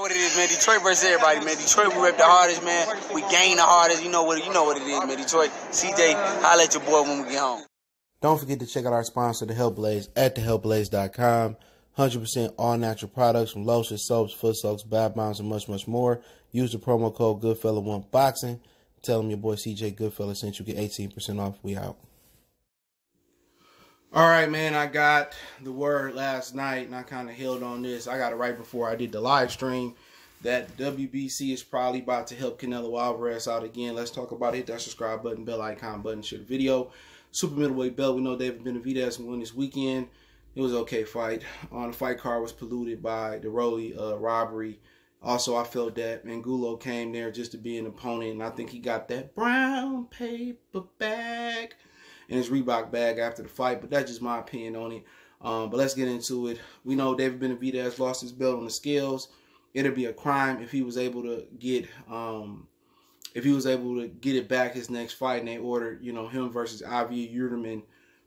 What it is, man. Detroit versus everybody, man. Detroit, we rep the hardest, man. We gain the hardest. You know what it is, man. Detroit, CJ, holla at your boy when we get home. Don't forget to check out our sponsor, The Health Blaze, at thehealthblaze.com. 100% all natural products from lotions, soaps, foot soaks, bath bombs, and much, much more. Use the promo code Goodfella1Boxing. Tell them your boy CJ Goodfella sent you. Get 18% off. We out. All right, man, I got the word last night, and I kind of held on this. I got it right before I did the live stream that WBC is probably about to help Canelo Alvarez out again. Let's talk about it. Hit that subscribe button, bell icon button, share the video. Super middleweight belt. We know David Benavidez won this weekend. It was an okay fight. The fight card was polluted by the Rolly robbery. Also, I felt that Angulo came there just to be an opponent, and I think he got that brown paper bag in his Reebok bag after the fight, but that's just my opinion on it. But let's get into it. We know David Benavidez lost his belt on the scales. It'd be a crime if he was able to get it back his next fight, and they ordered, him versus Avni Yıldırım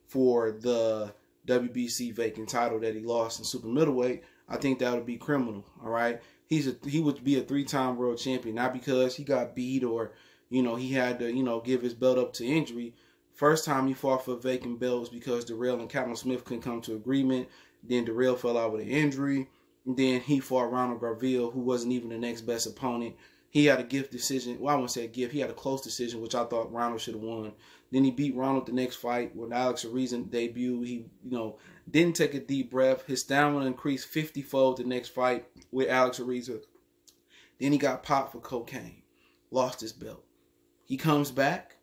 for the WBC vacant title that he lost in super middleweight. I think that would be criminal. All right, he would be a 3-time world champion, not because he got beat or he had to give his belt up to injury. First time he fought for a vacant belt was because Darrell and Callum Smith couldn't come to agreement. Then Darrell fell out with an injury. And then he fought Ronald Garville, who wasn't even the next best opponent. He had a gift decision. Well, I won't say a gift. He had a close decision, which I thought Ronald should have won. Then he beat Ronald the next fight with Alex Ariza debut. He, didn't take a deep breath. His stamina increased 50-fold the next fight with Alex Ariza. Then he got popped for cocaine. Lost his belt. He comes back.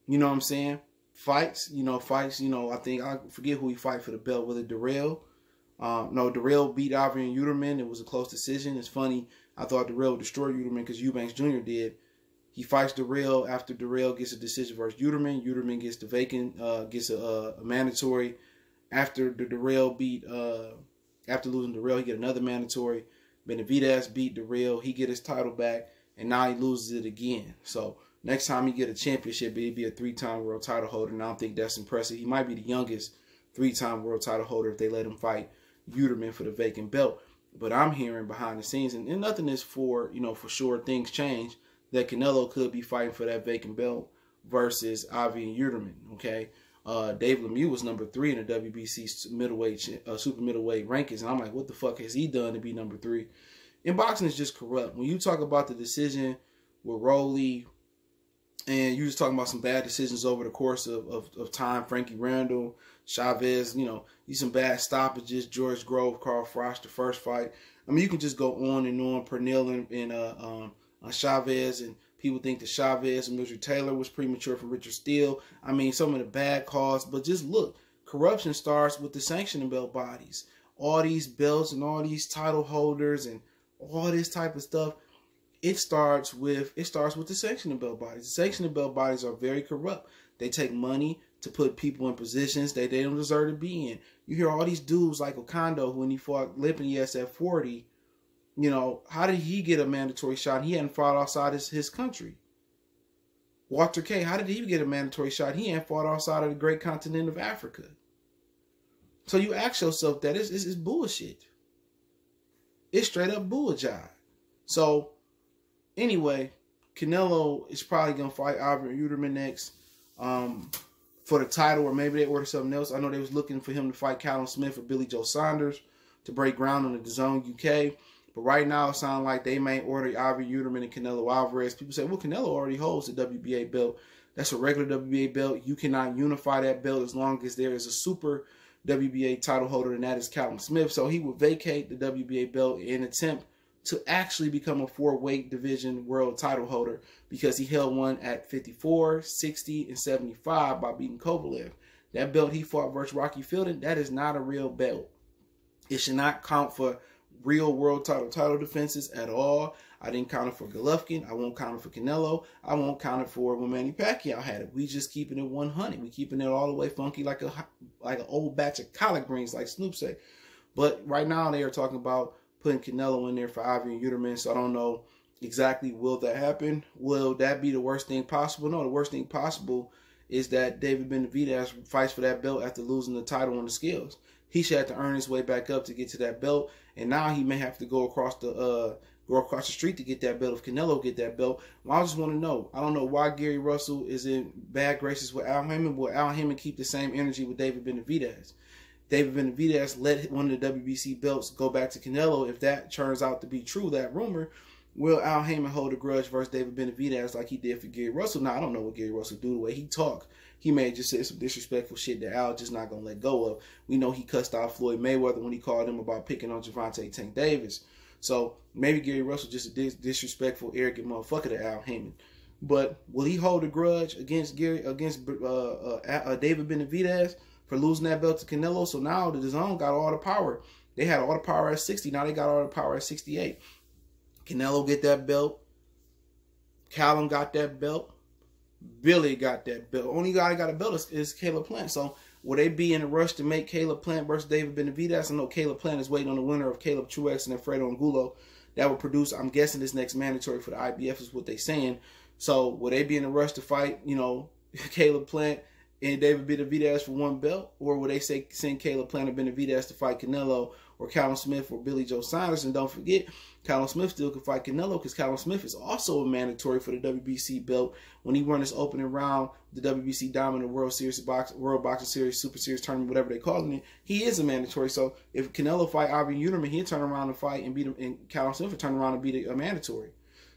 You know what I'm saying? Fights. I think, I forget who he fight for the belt. Was it Darrell? No, Darrell beat Avni Yıldırım. It was a close decision. It's funny. I thought Darrell would destroy Yıldırım because Eubanks Jr. did. He fights Darrell after Darrell gets a decision versus Yıldırım. Yıldırım gets the vacant, gets a mandatory. After after losing Darrell, he get another mandatory. Benavidez beat Darrell. He get his title back, and now he loses it again. So next time he get a championship, it'd be a 3-time world title holder, and I don't think that's impressive. He might be the youngest 3-time world title holder if they let him fight Yıldırım for the vacant belt. But I'm hearing behind the scenes, and nothing is for sure, things change, that Canelo could be fighting for that vacant belt versus Avni Yıldırım, okay? Dave Lemieux was number 3 in the WBC super middleweight rankings, and I'm like, what the fuck has he done to be number 3? And boxing is just corrupt. When you talk about the decision with Rolly, and you just talking about some bad decisions over the course of time, Frankie Randall, Chavez, these some bad stoppages, George Grove, Carl Frost, the first fight. I mean, you can just go on and on. Pernell and Chavez, and people think that Chavez and Richard Taylor was premature for Richard Steele. I mean, some of the bad calls, but just look, corruption starts with the sanctioning belt bodies. All these belts and all these title holders and all this type of stuff. It starts with the sanctioning belt bodies. The sanctioning belt bodies are very corrupt. They take money to put people in positions they don't deserve to be in. You hear all these dudes like Okondo, who when he fought Lipinets at 40, how did he get a mandatory shot? He hadn't fought outside his country. Walter K, how did he get a mandatory shot? He hadn't fought outside of the great continent of Africa. So you ask yourself that it's bullshit. It's straight up bullshit. So anyway, Canelo is probably going to fight Avni Yıldırım next for the title, or maybe they order something else. I know they was looking for him to fight Callum Smith or Billy Joe Saunders to break ground on the DAZN UK. But right now, it sounds like they may order Avni Yıldırım and Canelo Alvarez. People say, well, Canelo already holds the WBA belt. That's a regular WBA belt. You cannot unify that belt as long as there is a super WBA title holder, and that is Callum Smith. So he would vacate the WBA belt in an attempt to actually become a 4-weight division world title holder, because he held one at 54, 60, and 75 by beating Kovalev. That belt he fought versus Rocky Fielding, that is not a real belt. It should not count for real world title defenses at all. I didn't count it for Golovkin. I won't count it for Canelo. I won't count it for when Manny Pacquiao had it. We just keeping it 100. We keeping it all the way funky like an old batch of collard greens, like Snoop say. But right now they are talking about putting Canelo in there for Avni Yıldırım, so I don't know exactly will that happen. Will that be the worst thing possible? No, the worst thing possible is that David Benavidez fights for that belt after losing the title on the scales. He should have to earn his way back up to get to that belt. And now he may have to go across the street to get that belt if Canelo get that belt. Well, I just want to know. I don't know why Gary Russell is in bad graces with Al Haymon. Will Al Haymon keep the same energy with David Benavidez? David Benavidez let one of the WBC belts go back to Canelo. If that turns out to be true, that rumor, will Al Haymon hold a grudge versus David Benavidez like he did for Gary Russell? Now, I don't know what Gary Russell do. The way he talk, he may just say some disrespectful shit that Al just not going to let go of. We know he cussed out Floyd Mayweather when he called him about picking on Gervonta Tank Davis. So maybe Gary Russell just a disrespectful, arrogant motherfucker to Al Haymon. But will he hold a grudge against David Benavidez for losing that belt to Canelo? So now the DAZN got all the power. They had all the power at 60. Now they got all the power at 68. Canelo get that belt. Callum got that belt. Billy got that belt. Only guy that got a belt is Caleb Plant. So will they be in a rush to make Caleb Plant versus David Benavidez? I know Caleb Plant is waiting on the winner of Caleb Truex and Alfredo Angulo. That will produce, I'm guessing, this next mandatory for the IBF is what they're saying. So will they be in a rush to fight, Caleb Plant and David Benavidez for one belt? Or will they send Caleb Plant and Benavidez to fight Canelo or Callum Smith or Billy Joe Saunders? And don't forget, Callum Smith still can fight Canelo because Callum Smith is also a mandatory for the WBC belt when he run his opening round, the WBC Diamond World Boxing Series, Super Series tournament, whatever they calling it. He is a mandatory. So if Canelo fight Avni Yıldırım, he'll turn around and fight and beat him, and Callum Smith will turn around and beat a mandatory.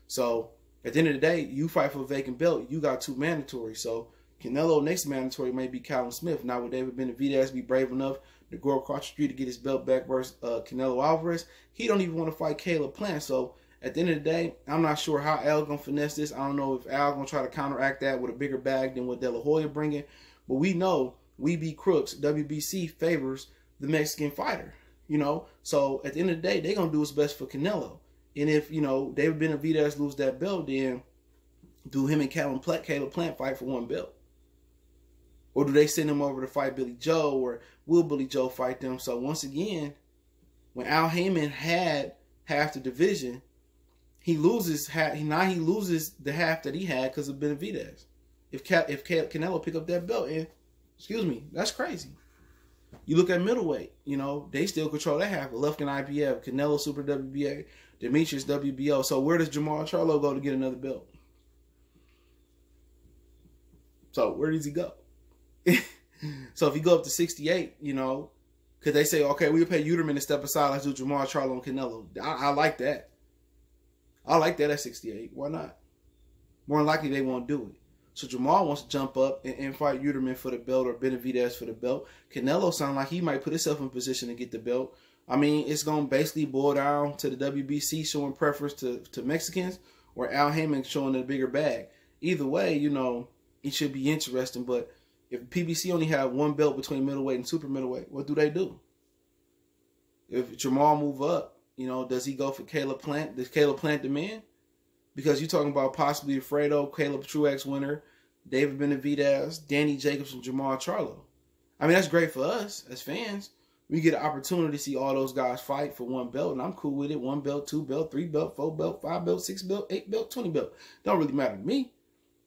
So at the end of the day, you fight for a vacant belt, you got two mandatories. So Canelo next mandatory may be Callum Smith. Now, would David Benavidez be brave enough to go across the street to get his belt back versus Canelo Alvarez? He don't even want to fight Caleb Plant. So at the end of the day, I'm not sure how Al gonna finesse this. I don't know if Al gonna try to counteract that with a bigger bag than what De La Hoya bringing. But we know We Be Crooks, WBC favors the Mexican fighter. So at the end of the day, they're gonna do what's best for Canelo. And if David Benavidez lose that belt, then do him and Caleb Plant fight for one belt? Or do they send him over to fight Billy Joe, or will Billy Joe fight them? So once again, when Al Haymon had half the division, he loses now he loses the half that he had because of Benavidez. If Canelo pick up that belt, and that's crazy. You look at middleweight, they still control that half. Golovkin IBF, Canelo Super WBA, Demetrius WBO. So where does Jamal Charlo go to get another belt? So where does he go? So if you go up to 68, because they say, okay, we'll pay Yıldırım to step aside, let's do Jamal Charlo and Canelo. I like that. I like that at 68. Why not? More than likely they won't do it. So Jamal wants to jump up and fight Yıldırım for the belt, or Benavidez for the belt. Canelo sounds like he might put himself in position to get the belt. I mean, it's going to basically boil down to the WBC showing preference to Mexicans, or Al Haymon showing a bigger bag. Either way, it should be interesting. But if PBC only had one belt between middleweight and super middleweight, what do they do? If Jamal move up, does he go for Caleb Plant? Does Caleb Plant demand? Because you're talking about possibly Alfredo, Caleb Truex winner, David Benavidez, Danny Jacobs, and Jamal Charlo. I mean, that's great for us as fans. We get an opportunity to see all those guys fight for one belt, and I'm cool with it. 1 belt, 2 belt, 3 belt, 4 belt, 5 belt, 6 belt, 8 belt, 20 belt. Don't really matter to me.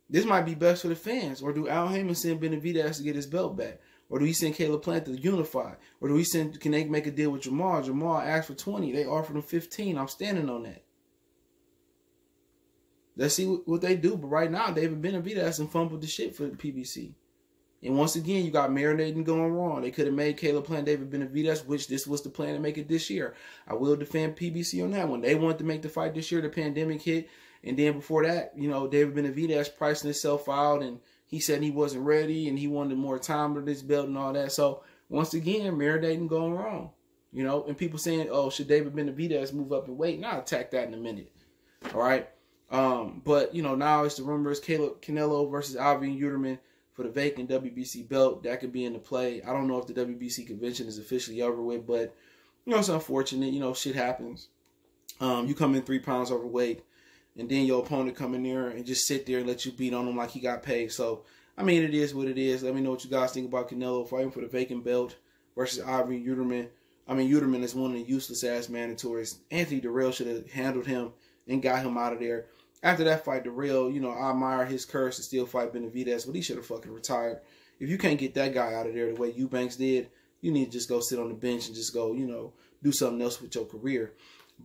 This might be best for the fans. Or do Al Haymon send Benavidez to get his belt back? Or do he send Caleb Plant to unify? Or can they make a deal with Jamal? Jamal asked for 20. They offered him 15. I'm standing on that. Let's see what they do. But right now, David Benavidez and fumbled the shit for the PBC. And once again, you got marinating going wrong. They could have made Caleb Plant David Benavidez, which this was the plan to make it this year. I will defend PBC on that one. They wanted to make the fight this year. The pandemic hit. And then before that, David Benavidez pricing himself out, and he said he wasn't ready and he wanted more time with this belt and all that. So once again, marinating going wrong. And people saying, oh, should David Benavidez move up and weight? And I'll attack that in a minute. All right. But now it's the rumors Canelo versus Avni Yıldırım for the vacant WBC belt. That could be in the play. I don't know if the WBC convention is officially over with, but it's unfortunate. Shit happens. You come in 3 pounds overweight, and then your opponent come in there and just sit there and let you beat on him like he got paid. So I mean, it is what it is. Let me know what you guys think about Canelo fighting for the vacant belt versus Avni Yıldırım. I mean, Yıldırım is one of the useless ass mandatories. Anthony Dirrell should have handled him and got him out of there. After that fight, Dirrell, I admire his courage to still fight Benavidez, but he should have fucking retired. If you can't get that guy out of there the way Eubanks did, you need to just go sit on the bench and just go, you know, do something else with your career.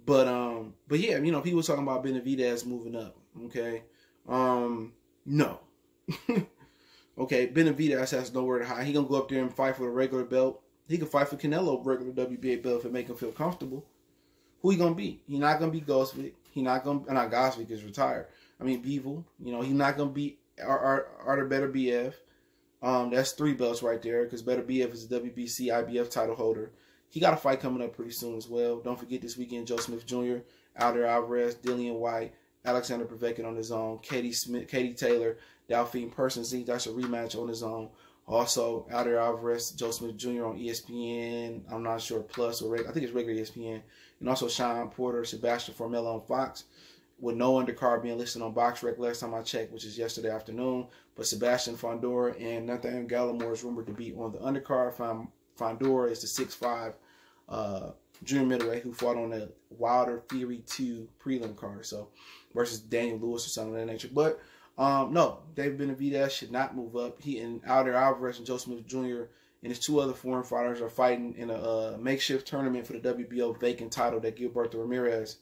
But yeah, you know, people talking about Benavidez moving up. Okay, no. Okay, Benavidez has nowhere to hide. He gonna go up there and fight for a regular belt. He can fight for Canelo regular WBA belt if it make him feel comfortable. Who he gonna beat? He not gonna beat Gosvick. He not gonna, not Gosvick is retired. I mean Bivol. You know, he not gonna beat Artur Beterbiev. That's 3 belts right there because Beterbiev is a WBC IBF title holder. He got a fight coming up pretty soon as well. Don't forget this weekend, Joe Smith Jr., Alvarez, Dillian White, Alexander Povetkin on his own, Katie Taylor, Delphine Persons. That's a rematch on his own. Also, Alvarez, Joe Smith Jr. on ESPN. I'm not sure, Plus or I think it's regular ESPN. And also Sean Porter, Sebastian Formella on Fox, with no undercard being listed on BoxRec last time I checked, which is yesterday afternoon. But Sebastian Fondor and Nathaniel Gallimore is rumored to be on the undercard. Fondor is the 6'5" junior middleweight who fought on the Wilder Fury 2 prelim card, so versus Daniel Lewis or something of that nature. But no, David Benavidez should not move up. He and Alvarez and Joe Smith Jr. and his 2 other foreign fighters are fighting in a makeshift tournament for the WBO vacant title that Gilberto Ramirez,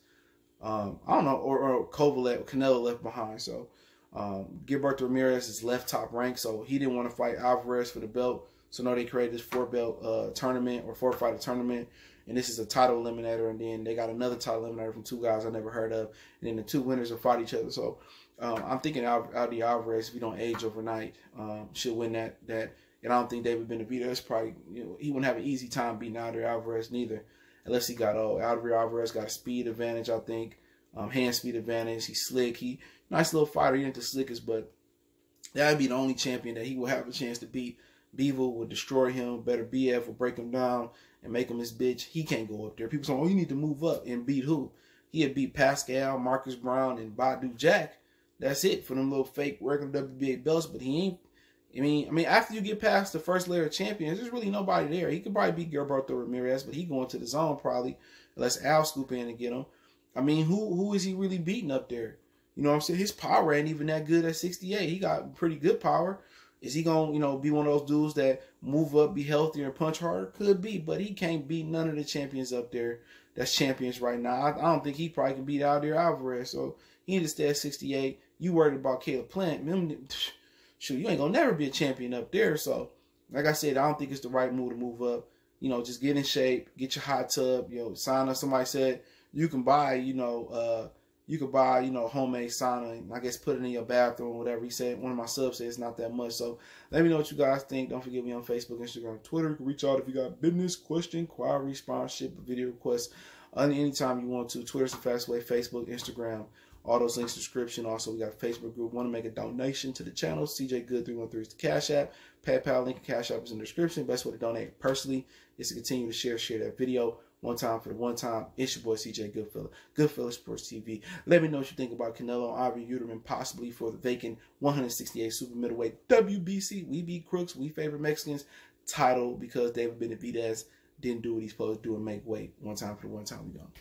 I don't know, or Canelo left behind. So Gilberto Ramirez is left top ranked, so he didn't want to fight Alvarez for the belt. So now they created this 4-belt tournament or 4-fighter tournament, and this is a title eliminator. And then they got another title eliminator from 2 guys I never heard of, and then the 2 winners will fight each other. So I'm thinking Aldi Alvarez, if he don't age overnight, should win that. And I don't think David Benavidez probably, you know, he wouldn't have an easy time beating Aldi Alvarez neither, unless he got old. Aldi Alvarez got a speed advantage, I think, hand speed advantage. He's slick. He nice little fighter. He ain't the slickest, but that would be the only champion that he will have a chance to beat. Bivol will destroy him. Beterbiev will break him down and make him his bitch. He can't go up there. People say, oh, you need to move up and beat who? He had beat Pascal, Marcus Brown, and Badu Jack. That's it for them little fake regular WBA belts. But he ain't. I mean, after you get past the first layer of champions, there's really nobody there. He could probably beat Gilberto Ramirez, but he going to the zone probably, unless Al scoop in and get him. I mean, who is he really beating up there? You know what I'm saying? His power ain't even that good at 68. He got pretty good power. Is he going to, you know, be one of those dudes that move up, be healthier, and punch harder? Could be, but he can't beat none of the champions up there that's champions right now. I don't think he probably can beat Alvarez. So he need to stay at 68. You worried about Caleb Plant. Shoot, you ain't going to never be a champion up there. So, like I said, I don't think it's the right move to move up. You know, just get in shape, get your hot tub, you know, sauna. Somebody said you can buy, homemade sauna and I guess put it in your bathroom or whatever. He said, one of my subs said it's not that much. So let me know what you guys think. Don't forget me on Facebook, Instagram, Twitter. You can reach out if you got business, question, query, sponsorship, video requests. Anytime you want to. Twitter's the fast way, Facebook, Instagram. All those links in the description. Also, we got a Facebook group. Want to make a donation to the channel? CJ Good 313 is the Cash App. PayPal link and Cash App is in the description. Best way to donate personally is to continue to share that video. One time for the one time. It's your boy CJ Goodfellas, Goodfellas Sports TV. Let me know what you think about Canelo and Avni Yıldırım possibly for the vacant 168 super middleweight WBC. We beat crooks, we favor Mexicans title because David Benavidez didn't do what he's supposed to do and make weight. One time for the one time we done.